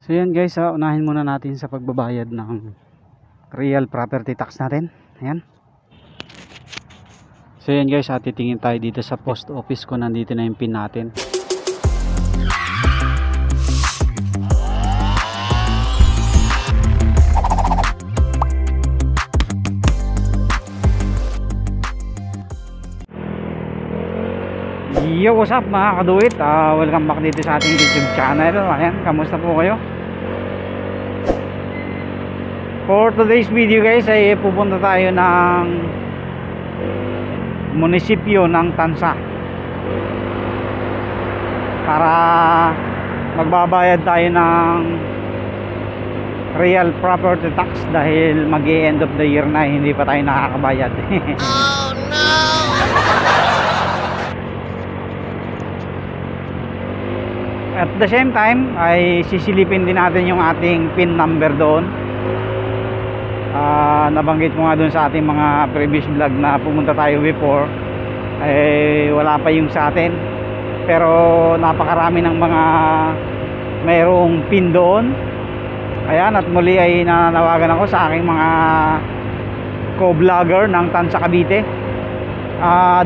So yan guys, unahin muna natin sa pagbabayad ng real property tax natin. Ayan. So yan guys, titingin tayo dito sa post office ko. Nandito na yung pin natin. Yo, what's up mga kaduit? Welcome back dito sa ating YouTube channel. Ayan, kamusta po kayo? For today's video guys ay pupunta tayo ng munisipyo ng Tansa para magbabayad tayo ng real property tax dahil mag-end of the year na, hindi pa tayo nakakabayad. Oh no! At the same time ay sisilipin din natin yung ating PIN number doon. Nabanggit ko nga doon sa ating mga previous vlog na pumunta tayo before, wala pa yung sa atin, pero napakarami ng mga mayroong PIN doon. Ayan, at muli ay nananawagan ako sa aking mga co-vlogger ng Tansa Cavite,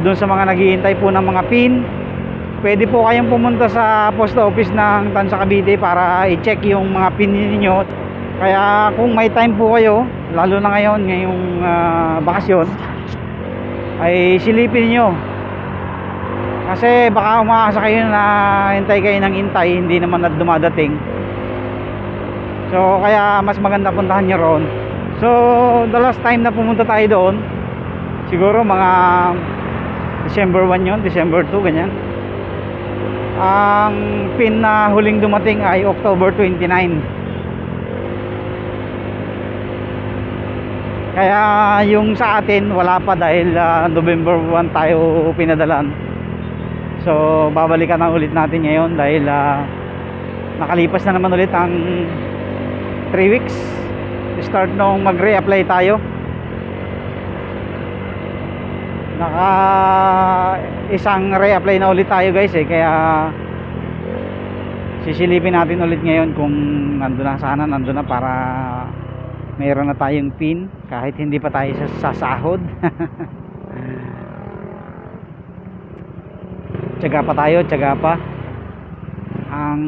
doon sa mga naghihintay po ng mga PIN. Pwede po kayong pumunta sa post office ng Tansa Cavite para i-check yung mga PIN ninyo. Kaya kung may time po kayo, lalo na ngayong bakasyon, ay silipin nyo. Kasi baka umaasa kayo na hintay kayo ng hintay, hindi naman na dumadating. So kaya mas maganda puntahan nyo roon. So the last time na pumunta tayo doon, siguro mga December 1 yun, December 2, ganyan. Ang PIN na huling dumating ay October 29. Kaya yung sa atin wala pa dahil November 1 tayo pinadalan. So babalikan na ulit natin ngayon dahil nakalipas na naman ulit ang 3 weeks start nung mag-reapply tayo. Naka isang reapply na ulit tayo guys kaya sisilipin natin ulit ngayon kung nandun na, sana nandun na para mayroon na tayong PIN kahit hindi pa tayo sasahod. Tiyaga pa tayo, tiyaga pa. Ang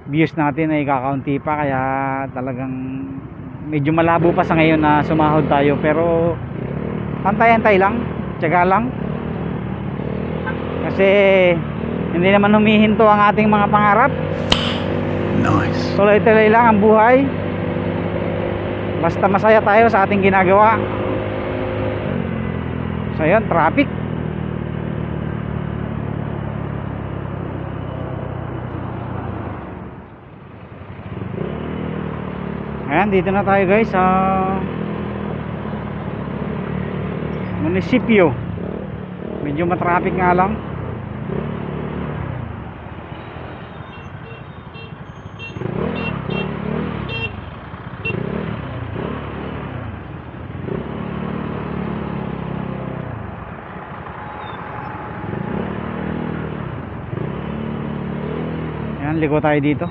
views natin ay kakaunti pa, kaya talagang medyo malabo pa sa ngayon na sumahod tayo, pero antay-antay lang, tiyaga lang. Kasi hindi naman humihinto ang ating mga pangarap. Nice. Tuloy-tuloy lang ang buhay. Basta masaya tayo sa ating ginagawa. So yun, traffic. Ayan, dito na tayo guys sa munisipyo. Medyo matraffic nga lang. Ayan, liko tayo dito.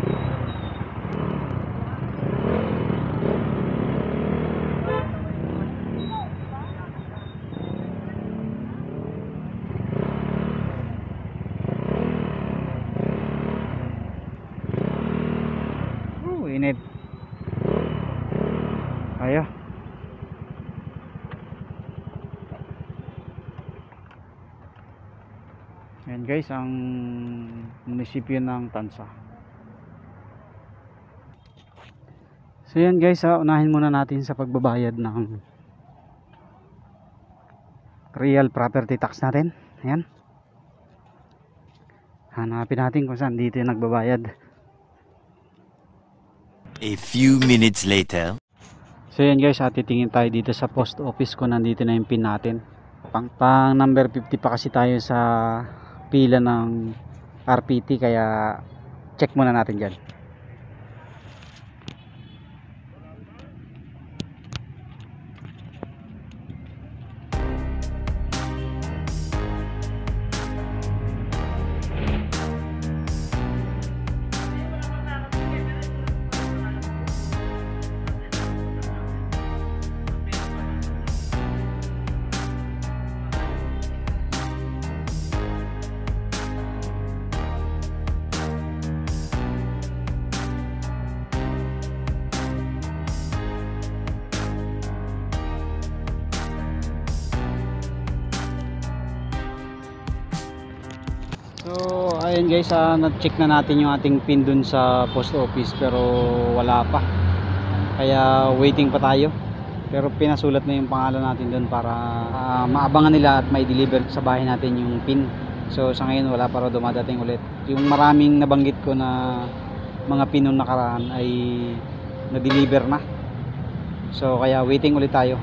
Init. Ayo. Ayan guys, ang munisipyo ng Tansa. So yan guys, unahin muna natin sa pagbabayad ng real property tax natin. Ayan. Hanapin natin kung saan dito yung nagbabayad. A few minutes later. So yan guys, titingin tayo dito sa post office ko. Nandito na yung PIN natin. Pang number 50 pa kasi tayo sa pila ng RPT, kaya check muna natin dyan. ayan guys, na-check na natin yung ating pin dun sa post office pero wala pa. Kaya waiting pa tayo. Pero pinasulat na yung pangalan natin dun para maabangan nila at may deliver sa bahay natin yung pin. So sa ngayon wala pa raw dumadating ulit. Yung maraming nabanggit ko na mga pin nung nakaraan ay na-deliver na. So kaya waiting ulit tayo.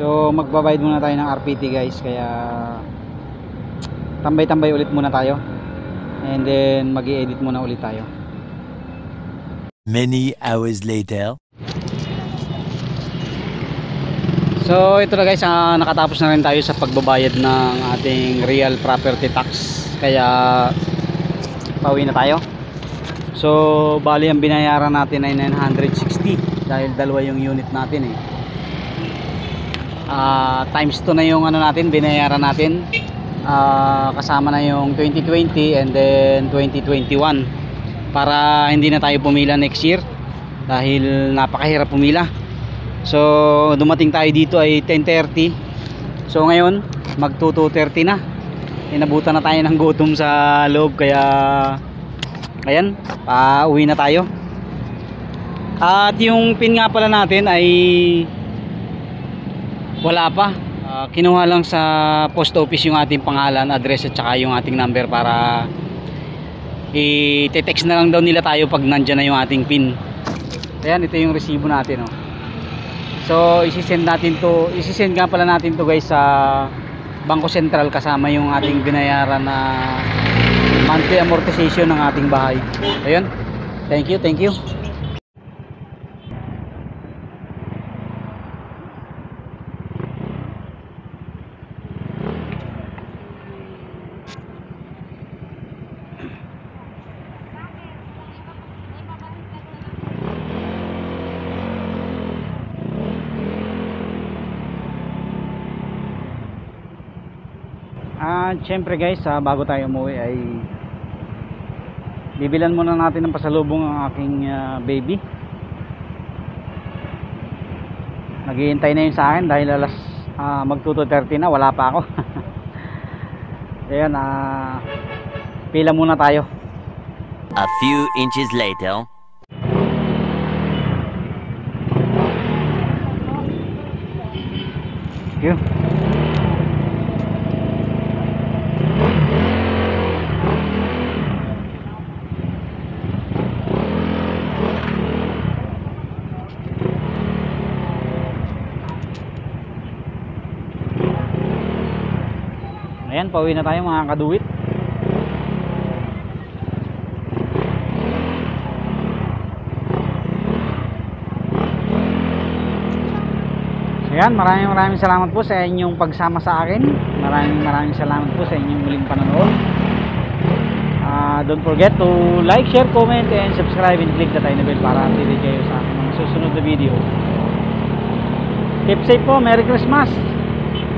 So magbabayad muna tayo ng RPT guys, kaya tambay-tambay ulit muna tayo. And then mag-i-edit muna ulit tayo. Many hours later. So ito na guys, nakatapos na rin tayo sa pagbabayad ng ating real property tax. Kaya pauwi na tayo. So bali ang binayaran natin ay 960 dahil dalawa yung unit natin eh. Times 2 na yung ano natin, binayaran natin. Kasama na yung 2020 and then 2021 para hindi na tayo pumila next year dahil napakahirap pumila. So dumating tayo dito ay 10:30. So ngayon mag 2:30 na. Inabutan na tayo ng gutom sa loob, kaya ayan, pauwi na tayo. At yung pin nga pala natin ay wala pa. Kinuha lang sa post office yung ating pangalan, address at saka yung ating number para i-text na lang daw nila tayo pag nandyan na yung ating pin. Ayan, ito yung resibo natin, oh. So isi-send nga pala natin to guys sa Bangko Sentral kasama yung ating binayaran na monthly amortization ng ating bahay. Ayun. Thank you. Siyempre guys, bago tayo umuwi ay bibilan muna natin ng pasalubong ang aking baby. Naghihintay na yun sa akin dahil alas mag 2:30 na, wala pa ako. Ayan, pila muna tayo. A few inches later. Thank you. Ayan, pauwi na tayo mga kaduwit. So yan, maraming salamat po sa inyong pagsama sa akin. Maraming salamat po sa inyong muling panonood. Don't forget to like, share, comment, and subscribe and click the tiny bell para updated kayo sa aking mga susunod na video. Keep safe po, Merry Christmas,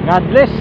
God bless.